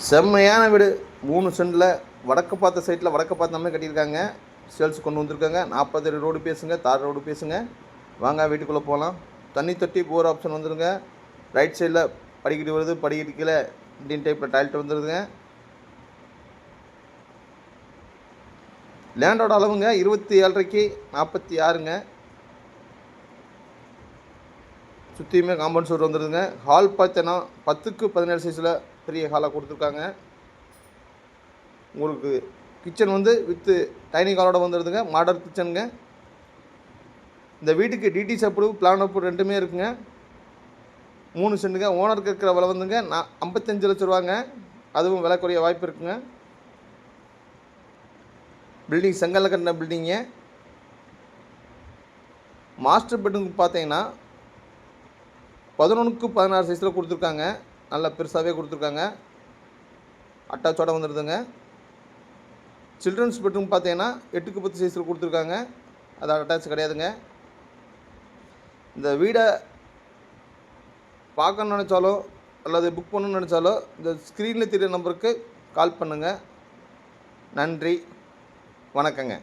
செம்மையான வீடு 3 சென்டில் வடக்கு பார்த்த சைட்டில் வடக்கு பார்த்த மாதிரி கட்டியிருக்காங்க. சேல்ஸ் கொண்டு வந்திருக்காங்க. 40 அடி ரோடு பேசுங்க, தார் ரோடு பேசுங்க. வாங்க வீட்டுக்குள்ளே போகலாம். தண்ணி தொட்டி போர் ஆப்ஷன் வந்துருங்க. ரைட் சைடில் படிக்கட்டு வருது, படிக்கட்டு கீழே இண்டியன் டைப்பில் டாய்லெட் வந்துடுதுங்க. லேண்டோட அளவுங்க 27.5 46ங்க. சுற்றியுமே காம்பவுண்ட் சுவர் வந்துடுதுங்க. ஹால் பார்த்தீங்கன்னா 10க்கு 17 சைஸில் பெரிய ஹாலாக கொடுத்துருக்காங்க. உங்களுக்கு கிச்சன் வந்து வித்து டைனிங் ஹாலோட வந்துடுதுங்க. மாடல் கிச்சனுங்க. இந்த வீட்டுக்கு டிடிசி அப்ரூவ், பிளான் அப்ரூவ் ரெண்டுமே இருக்குங்க. 3 சென்ட்டுங்க. ஓனருக்கு இருக்கிற விலை வந்துங்க 55 லட்ச ரூபாங்க. அதுவும் விலை குறைய வாய்ப்பு இருக்குங்க. பில்டிங் செங்கல்ல கட்டின பில்டிங்க. மாஸ்டர் பெட்ரூம் பார்த்தீங்கன்னா 11க்கு 16 சைஸில் கொடுத்துருக்காங்க. நல்லா பெருசாகவே கொடுத்துருக்காங்க. அட்டாச்சோட வந்துடுதுங்க. சில்ட்ரன்ஸ் பெட்ரூம் பார்த்தீங்கன்னா 8க்கு 10 சைஸில் கொடுத்துருக்காங்க. அது அட்டாச் கிடையாதுங்க. இந்த வீடை பார்க்கணுன்னு நினச்சாலோ அல்லது புக் பண்ணணும்னு நினச்சாலோ இந்த ஸ்க்ரீனில் தெரிகிற நம்பருக்கு கால் பண்ணுங்கள். நன்றி, வணக்கங்க.